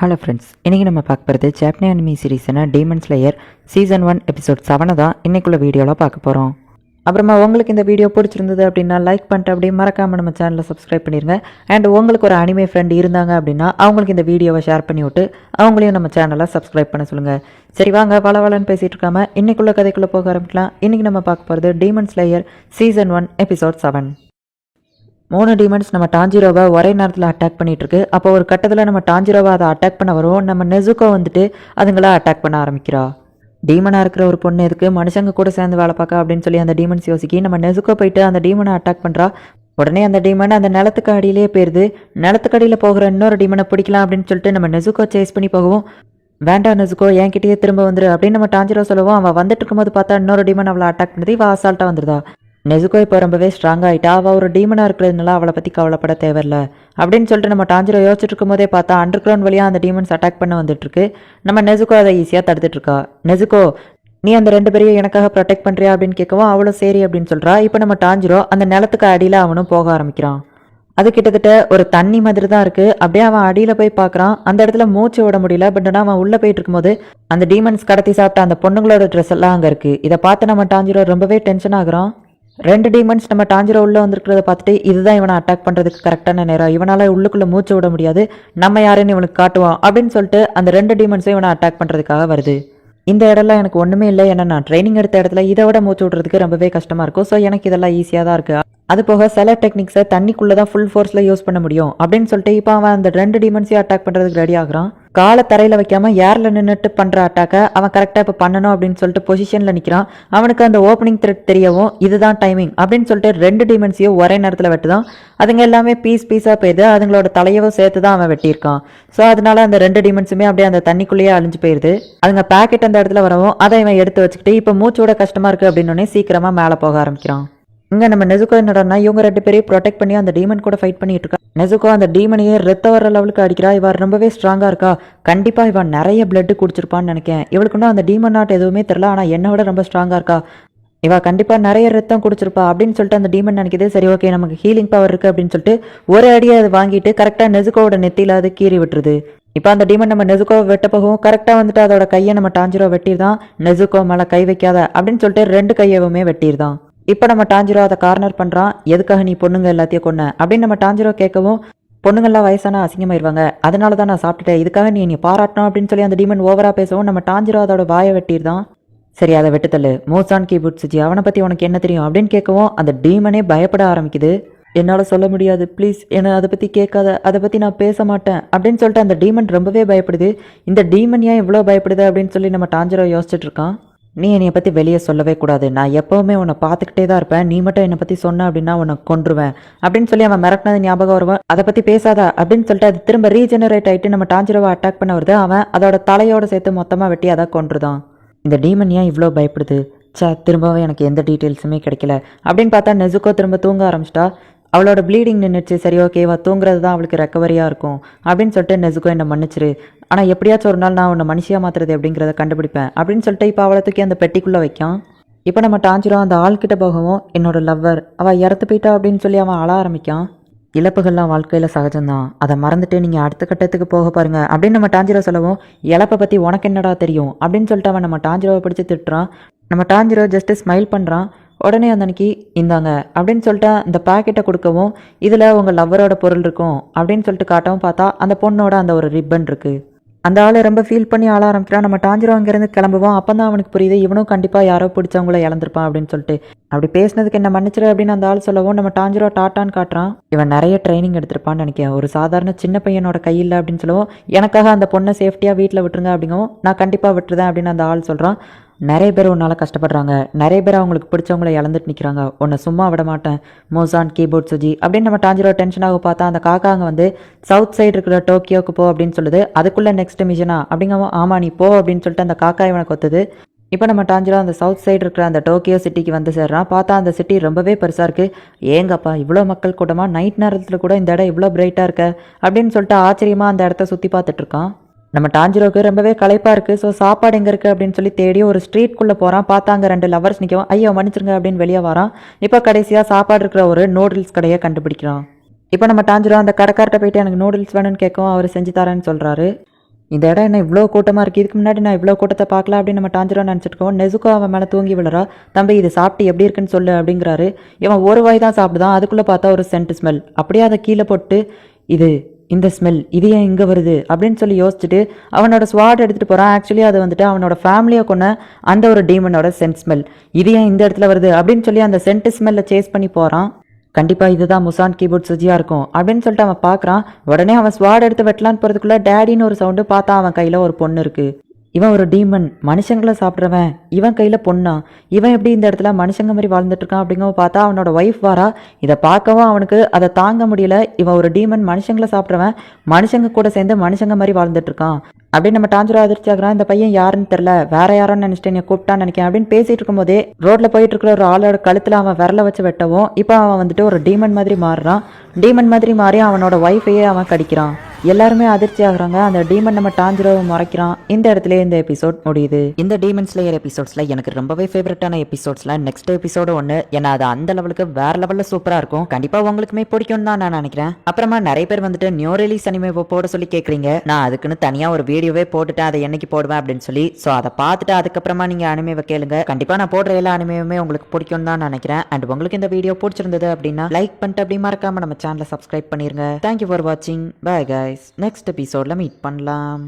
Hello friends, இன்றைக்கி நம்ம பார்க்க போகிறது ஜாப்பனீஸ் அனிமி சீரீஸான டீமன் ஸ்லேயர் சீசன் 1 எபிசோட் 7 தான் இன்றைக்குள்ள வீடியோவில் பார்க்க போகிறோம். அப்புறமா உங்களுக்கு இந்த வீடியோ பிடிச்சிருந்தது அப்படின்னா லைக் பண்ணிட்டு அப்படியே மறக்காமல் நம்ம சேனலை சப்ஸ்கிரைப் பண்ணிடுங்க. அண்ட் உங்களுக்கு ஒரு அனிமே ஃப்ரெண்ட் இருந்தாங்க அப்படின்னா அவங்களுக்கு இந்த வீடியோவை ஷேர் பண்ணி விட்டு அவங்களையும் நம்ம சேனலை சப்ஸ்கிரைப் பண்ண சொல்லுங்கள். சரி வாங்க, வளவலன்னு பேசிகிட்டு இருக்காமல் இன்றைக்குள்ள கதைக்குள்ளே போக ஆரம்பிக்கலாம். இன்றைக்கி நம்ம பார்க்க போகிறது demon slayer season 1 episode 7. 3 demons நம்ம டாஞ்சிரோவை ஒரே நேரத்தில் அட்டாக் பண்ணிட்டு இருக்கு. அப்போ ஒரு கட்டத்தில் நம்ம டாஞ்சிரோவை அதை அட்டாக் பண்ண வரும். நம்ம நெசுகோ வந்துட்டு அதுங்கள அட்டாக் பண்ண ஆரம்பிக்கிறா. டீமனாக இருக்கிற ஒரு பொண்ணு எதுக்கு மனுஷங்க கூட சேர்ந்து வேலை பார்க்க அப்படின்னு சொல்லி அந்த டீமன்ஸ் யோசிக்கி நம்ம நெசுகோ போயிட்டு அந்த டீமனை அட்டாக் பண்ணுறா. உடனே அந்த டீமன் அந்த நிலத்துக்கு அடியிலே போயிருது. நிலத்துக்கு அடியில் போகிற இன்னொரு டீமனை பிடிக்கலாம் அப்படின்னு சொல்லிட்டு நம்ம நெசுகோ சேஸ் பண்ணி போகவும், வேண்டாம் நெசுகோ என்கிட்டயே திரும்ப வந்துரு அப்படின்னு நம்ம டாஞ்சிரோ சொல்லுவோம். அவள் வந்துட்டு இருக்கும்போது பார்த்தா இன்னொரு டீமன் அவளை அட்டாக் பண்ணுது. இவள் அசால்ட்டாக வந்துருதா. நெசுகோ இப்போ ரொம்பவே ஸ்ட்ராங் ஆகிட்டா. அவள் ஒரு டீமனாக இருக்கிறதுனால அவளை பற்றி கவலைப்பட தேவையில்ல அப்படின்னு சொல்லிட்டு நம்ம டாஞ்சிரோ யோசிச்சுட்டு இருக்கும் போதே பார்த்தா அண்டர் கிரவுண்ட் வழியாக அந்த டீமன்ஸ் அட்டாக் பண்ண வந்துட்டுருக்கு. நம்ம நெசுகோ அதை ஈஸியாக தடுத்துட்டு இருக்கா. நெசுகோ, நீ அந்த 2 பேரையும் எனக்காக ப்ரொடெக்ட் பண்ணுறியா அப்படின்னு கேட்கவும் அவ்வளோ சரி அப்படின்னு சொல்கிறா. இப்போ நம்ம டாஞ்சிரோ அந்த நிலத்துக்கு அடியில் அவனும் போக ஆரம்பிக்கிறான். அது கிட்டத்தட்ட ஒரு தண்ணி மாதிரி தான் இருக்குது. அப்படியே அவன் அடியில் போய் பார்க்குறான். அந்த இடத்துல மூச்சு விட முடியல. பட் ஆனால் அவன் உள்ளே போயிட்டு இருக்கும்போது அந்த டீமன்ஸ் கடத்தி சாப்பிட்ட அந்த பொண்ணுங்களோட ட்ரெஸ் எல்லாம் அங்கே இருக்குது. இதை பார்த்து நம்ம டாஞ்சிரோ ரொம்பவே டென்ஷன் ஆகுறான். 2 டீமன்ஸ் நம்ம டாஞ்சிரோ உள்ளே வந்திருக்கிறத பார்த்துட்டு இதுதான் இவனை அட்டாக் பண்ணுறதுக்கு கரெக்டான நேரம், இவனால் உள்ளுக்குள்ளே மூச்சு விட முடியாது, நம்ம யாருன்னு இவனுக்கு காட்டுவான் அப்படின்னு சொல்லிட்டு அந்த 2 டீமன்ஸும் இவனை அட்டாக் பண்ணுறதுக்காக வருது. இந்த இடம்லாம் எனக்கு ஒன்றுமே இல்லை, ஏன்னா நான் ட்ரைனிங் எடுத்த இடத்துல இதை விட மூச்சு விட்றதுக்கு ரொம்பவே கஷ்டமாக இருக்கும். ஸோ எனக்கு இதெல்லாம் ஈஸியாக தான் இருக்குது. அது போக சில டெக்னிக்ஸை தண்ணிக்குள்ளே தான் ஃபுல் ஃபோர்ஸில் யூஸ் பண்ண முடியும் அப்படின்னு சொல்லிட்டு இப்போ அவன் அந்த 2 டீமன்ஸையும் அட்டாக் பண்ணுறதுக்கு ரெடி ஆகுறான். காலை தரையில் வைக்காம ஏரில் நின்றுட்டு பண்ணுற அட்டாக்கை அவன் கரெக்டாக இப்போ பண்ணணும் அப்படின்னு சொல்லிட்டு பொசிஷனில் நிற்கிறான். அவனுக்கு அந்த ஓப்பனிங் த்ரெட் தெரியவும் இதுதான் டைமிங் அப்படின்னு சொல்லிட்டு 2 டீமன்ஸையும் ஒரே நேரத்தில் வெட்டுதான். அதுங்க எல்லாமே பீஸாக போயிடுது. அதுங்களோட தலையவும் சேர்த்து தான் அவன் வெட்டியிருக்கான். ஸோ அதனால அந்த 2 டீமன்ஸுமே அப்படியே அந்த தண்ணிக்குள்ளேயே அழிஞ்சு போயிடுது. அதுங்க பேக்கெட் அந்த இடத்துல வரவும் அதை இவன் எடுத்து வச்சுக்கிட்டு இப்போ மூச்சோட கஷ்டமாக இருக்குது அப்படின்னு சீக்கிரமாக மேலே போக ஆரம்பிக்கிறான். இங்கே நம்ம நெசுகோ என்னடா இவங்க 2 பேரையும் ப்ரொடெக்ட் பண்ணி அந்த டீமன் கூட ஃபைட் பண்ணிட்டு இருக்கா. நெசுகோ அந்த டீமனையே ரத்த வர லெவலுக்கு அடிக்கிறா. இவன் ரொம்பவே ஸ்ட்ராங்காக இருக்கா. கண்டிப்பாக இவன் நிறைய பிளட் குடிச்சிருப்பான்னு நினைக்கிறேன். இவளுக்குன்னா அந்த டீமன் நாட் எதுவுமே தெரியல, ஆனால் என்னை விட ரொம்ப ஸ்ட்ராங்காக இருக்கா. இவ கண்டிப்பாக நிறைய ரத்தம் குடிச்சிருப்பா அப்படின்னு சொல்லிட்டு அந்த டீமன் நினைக்கிது. சரி ஓகே, நமக்கு ஹீலிங் பவர் இருக்குது அப்படின்னு சொல்லிட்டு ஒரு அடியை அதை வாங்கிட்டு கரெக்டாக நெசுகோவோட நெத்தியில் அது கீறி விட்டுருது. இப்போ அந்த டீமன் நம்ம நெசுகோவை வெட்ட போகவும் கரெக்டாக வந்துட்டு அதோட கையை நம்ம டாஞ்சிரோ வெட்டிடுதான். நெசுகோ மேலே கை வைக்காத அப்படின்னு சொல்லிட்டு 2 கையவுமே வெட்டிடுதான். இப்போ நம்ம டாஞ்சிரோ அதை கார்னர் பண்ணுறான். எதுக்காக நீ பொண்ணுங்க எல்லாத்தையும் கொன்ன அப்படின்னு நம்ம டாஞ்சிரோ கேட்கவும், பொண்ணுங்கள்லாம் வயசான அசிங்கமாயிருவாங்க, அதனால தான் நான் சாப்பிட்டுட்டேன், இதுக்காக நீ பாராட்டணும் அப்படின்னு சொல்லி அந்த டீமன் ஓவராக பேசவும் நம்ம டாஞ்சிரோ அதோட வாயை வெட்டிடுதான். சரி அதை வெட்டுத்தல்லு, மோசான் கீபுட்ஸுஜி அவனை பற்றி உனக்கு என்ன தெரியும் அப்படின்னு கேட்கவும் அந்த டீமனே பயப்பட ஆரம்பிக்குது. என்னால் சொல்ல முடியாது, ப்ளீஸ் என்னை அதை பற்றி கேட்காத, அதை பற்றி நான் பேச மாட்டேன் அப்படின்னு சொல்லிட்டு அந்த டீமன் ரொம்பவே பயப்படுது. இந்த டீமன் ஏன் இவ்வளோ பயப்படுது அப்படின்னு சொல்லி நம்ம டாஞ்சிரோ யோசிச்சுட்டு இருக்கான். நீ என்னை பற்றி வெளியே சொல்லவே கூடாது, நான் எப்போவுமே உன்னை பார்த்துக்கிட்டே தான் இருப்பேன், நீ மட்டும் என்னை பற்றி சொன்ன அப்படின்னா உன்னை கொன்றுவேன் அப்படின்னு சொல்லி அவன் மிரட்டினது ஞாபகம் வருவான். அதை பற்றி பேசாத அப்படின்னு சொல்லிட்டு அது திரும்ப ரீஜெனரேட் ஆகிட்டு நம்ம டாஞ்சிரோவை அட்டாக் பண்ண வருது. அவன் அதோட தலையோடு சேர்த்து மொத்தமாக வெட்டி அதை கொன்றுதான். இந்த டீமன் ஏன் இவ்வளோ பயப்படுது? திரும்பவும் எனக்கு எந்த டீட்டெயில்ஸுமே கிடைக்கல அப்படின்னு பார்த்தா நெசுகோ திரும்ப தூங்க ஆரம்பிச்சிட்டா. அவளோட ப்ளீடிங் நின்றுச்சு. சரி ஓகேவா, தூங்குறது தான் அவளுக்கு ரெக்கவரியாக இருக்கும் அப்படின்னு சொல்லிட்டு நெசுகோ என்னை மன்னிச்சிரு, ஆனால் எப்படியாச்சும் ஒரு நாள் நான் உன்னை மனுஷியாக மாற்றுறது அப்படிங்கிறத கண்டுபிடிப்பேன் அப்படின்னு சொல்லிட்டு இப்போ அவளை தூக்கி அந்த பெட்டிக்குள்ளே வைக்கான். இப்போ நம்ம டாஞ்சிரோ அந்த ஆள்கிட்ட போகவும் என்னோட லவ்வர் அவள் இறத்து போயிட்டா அப்படின்னு சொல்லி அவன் அழ ஆரம்பிக்கான். இழப்புகள்லாம் வாழ்க்கையில் சகஜம்தான், அதை மறந்துட்டு நீங்கள் அடுத்த கட்டத்துக்கு போக பாருங்க அப்படின்னு நம்ம டாஞ்சிரோ சொல்லவும், இழப்பை பற்றி உனக்கு என்னடா தெரியும் அப்படின்னு சொல்லிட்டு அவன் நம்ம டாஞ்சிரோவை பிடிச்சி திட்டுறான். நம்ம டாஞ்சிரோ ஜஸ்ட்டு ஸ்மைல் பண்ணுறான். உடனே அந்த அன்னைக்கு இந்தாங்க அப்படின்னு சொல்லிட்டு இந்த பேக்கெட்டை கொடுக்கவும், இதில் உங்கள் லவ்வரோட பொருள் இருக்கும் அப்படின்னு சொல்லிட்டு காட்டவும் பார்த்தா அந்த பொண்ணோட அந்த ஒரு ரிப்பன் இருக்குது. அந்த ஆளை ரொம்ப ஃபீல் பண்ணி ஆள ஆரம்பிக்கிறான். நம்ம டாஞ்சிரோ அங்கேருந்து கிளம்புவோம். அப்போ தான் அவனுக்கு புரியுது இவனும் கண்டிப்பாக யாரோ பிடிச்சவங்கள இழந்திருப்பான் அப்படின்னு சொல்லிட்டு. அப்படி பேசினதுக்கு என்ன மன்னிச்சிரு அப்படின்னு அந்த ஆள் சொல்லவும் நம்ம டாஞ்சிரோ டாட்டான்னு காட்டுறான். இவன் நிறைய ட்ரைனிங் எடுத்திருப்பான்னு நினைக்கிறேன், ஒரு சாதாரண சின்ன பையனோட கையில் அப்படின்னு சொல்லவும், எனக்காக அந்த பொண்ணை சேஃப்டியாக வீட்டில் விட்டுருங்க அப்படிங்கவும், நான் கண்டிப்பாக விட்டுருதேன் அப்படின்னு அந்த ஆள் சொல்கிறான். நிறைய பேர் உன்னால் கஷ்டப்படுறாங்க, நிறைய பேர் அவங்களுக்கு பிடிச்சவங்கள இழந்துட்டு நிற்கிறாங்க, உன்னை சும்மா விட மாட்டேன் மோசான் கீபோர்ட்ஸுஜி அப்படின்னு நம்ம டாஞ்சிரோ டென்ஷனாக பார்த்தா அந்த காக்கா அங்கே வந்து சவுத் சைடு இருக்கிற டோக்கியோக்கு போ அப்படின்னு சொல்லுது. அதுக்குள்ளே நெக்ஸ்ட் மிஷனா அப்படிங்கவும், ஆமா நீ போ அப்படின்னு சொல்லிட்டு அந்த காக்கா இவனை கொத்துது. இப்போ நம்ம டாஞ்சிரோ அந்த சவுத் சைடு இருக்கிற அந்த டோக்கியோ சிட்டிக்கு வந்து சேர்றான். பார்த்தா அந்த சிட்டி ரொம்பவே பெருசாக இருக்குது. ஏங்கப்பா இவ்வளோ மக்கள் கூட்டமாக, நைட் நேரத்தில் கூட இந்த இடம் இவ்வளோ பிரைட்டாக இருக்க அப்படின்னு சொல்லிட்டு ஆச்சரியமாக அந்த இடத்த சுற்றி பார்த்துட்ருக்கான். நம்ம டாஞ்சிரோக்கு ரொம்பவே களைப்பாக இருக்குது. ஸோ சாப்பாடு எங்கே இருக்குது அப்படின்னு சொல்லி தேடி ஒரு ஸ்ட்ரீட்குள்ளே போகிறான். பார்த்தா அங்கே 2 லவர்ஸ் நிற்கவும், ஐயோ மன்னிச்சிருங்க அப்படின்னு வெளியே வரான். இப்போ கடைசியாக சாப்பாடு இருக்கிற ஒரு நூடுல்ஸ் கடையை கண்டுபிடிக்கிறான். இப்போ நம்ம டாஞ்சிரோ அந்த கடைக்கார்ட்ட போயிட்டு எனக்கு நூடுல்ஸ் வேணும்னு கேட்கும். அவர் செஞ்சு தரேன்னு சொல்கிறாரு. இந்த இடம் என்ன இவ்வளோ கூட்டமாக இருக்குது, இதுக்கு முன்னாடி நான் இவ்வளோ கூட்டத்தை பார்க்கல அப்படின்னு நம்ம டாஞ்சிரோ நினச்சிட்டு நெசுக்கோ அவன் மேலே தூங்கி விழுறா. தம்பி இது சாப்பிட்டு எப்படி இருக்குன்னு சொல்லு அப்படிங்கிறாரு. இவன் ஒரு வாய் தான் சாப்பிடுதான், அதுக்குள்ளே பார்த்தா ஒரு சென்ட் ஸ்மெல். அப்படியே அதை கீழே போட்டு இந்த ஸ்மெல் இது ஏன் இங்கே வருது அப்படின்னு சொல்லி யோசிச்சுட்டு அவனோட ஸ்வாட் எடுத்துகிட்டு போகிறான். ஆக்சுவலி அது வந்துட்டு அவனோட ஃபேமிலியை கொண்ட அந்த ஒரு டீமனோட சென்ட் ஸ்மெல். இது ஏன் இந்த இடத்துல வருது அப்படின்னு சொல்லி அந்த சென்ட் ஸ்மெல்லை சேஸ் பண்ணி போகிறான். கண்டிப்பாக இதுதான் முசான் கீபோர்ட் சுஜியாக இருக்கும் அப்படின்னு சொல்லிட்டு அவன் பார்க்குறான். உடனே அவன் ஸ்வாட் எடுத்து வெட்டலான்னு போகிறதுக்குள்ளே டேடின்னு ஒரு சவுண்டு பார்த்தா அவன் கையில் ஒரு பொண்ணு இருக்குது. இவன் ஒரு டீமன், மனுஷங்களை சாப்பிட்றவன், இவன் கையில் பொண்ணா, இவன் எப்படி இந்த இடத்துல மனுஷங்க மாதிரி வாழ்ந்துட்டு இருக்கான் அப்படிங்கவும் பார்த்தா அவனோட ஒய்ஃப் வாரா. இதை பார்க்கவும் அவனுக்கு அதை தாங்க முடியல. இவன் ஒரு டீமன், மனுஷங்களை சாப்பிட்றவன், மனுஷங்க கூட சேர்ந்து மனுஷங்க மாதிரி வாழ்ந்துட்டு இருக்கான் அப்படின்னு நம்ம டாஞ்சிரோ அதிர்ச்சி ஆகுறான். இந்த பையன் யாருன்னு தெரியல, வேற யாரோன்னு நினைச்சிட்டு நீ கூப்பிட்டான்னு நினைக்கிறேன் அப்படின்னு பேசிட்டு இருக்கும்போதே ரோட்ல போயிட்டு இருக்கிற ஒரு ஆளோட கழுத்துல அவன் விரல வச்சு வெட்டவும் இப்போ அவன் வந்துட்டு ஒரு டீமன் மாதிரி மாறுறான். டீமன் மாதிரி மாறி அவனோட ஒய்ஃபையே அவன் கடிக்கிறான். எல்லாருமே அதிர்ச்சி ஆகுறாங்க. அந்த டீமன் நம்ம டாஞ்சிரோவை மறைக்கிறான். இந்த இடத்துல இந்த எபிசோட் முடியுது. இந்த டீமன் ஸ்லேயர் எபிசோட்ஸ்ல எனக்கு ரொம்பவே ஃபேவரட்டான எபிசோட்ஸ்ல நெக்ஸ்ட் எபிசோடு ஒன்று. ஏன்னா அது அந்த லெவலுக்கு வேற லெவலில் சூப்பராக இருக்கும். கண்டிப்பா உங்களுக்குமே பிடிக்கும் தான் நான் நினைக்கிறேன். அப்புறமா நிறைய பேர் வந்துட்டு நியூ ரிலீஸ் அனிமேவை போட சொல்லி கேட்குறீங்க. நான் அதுக்குன்னு தனியா ஒரு வீடியோவே போட்டுட்டேன், அதை என்னைக்கு போடுவேன் அப்படின்னு சொல்லி. ஸோ அதை பார்த்துட்டு அதுக்கப்புறமா நீங்க அனிமேவை கேளுங்க. கண்டிப்பா நான் போடுற எல்லா அனிமேவுமே உங்களுக்கு பிடிக்கும் தான் நினைக்கிறேன். அண்ட் உங்களுக்கு இந்த வீடியோ பிடிச்சிருந்தது அப்படின்னா லைக் பண்ணிட்டு அப்படி மறக்காம நம்ம சேனலை சப்ஸ்கிரைப் பண்ணிருங்க. தேங்க்யூ ஃபார் வாட்சிங். Bye guys. நெக்ஸ்ட் எபிசோட்ல மீட் பண்ணலாம்.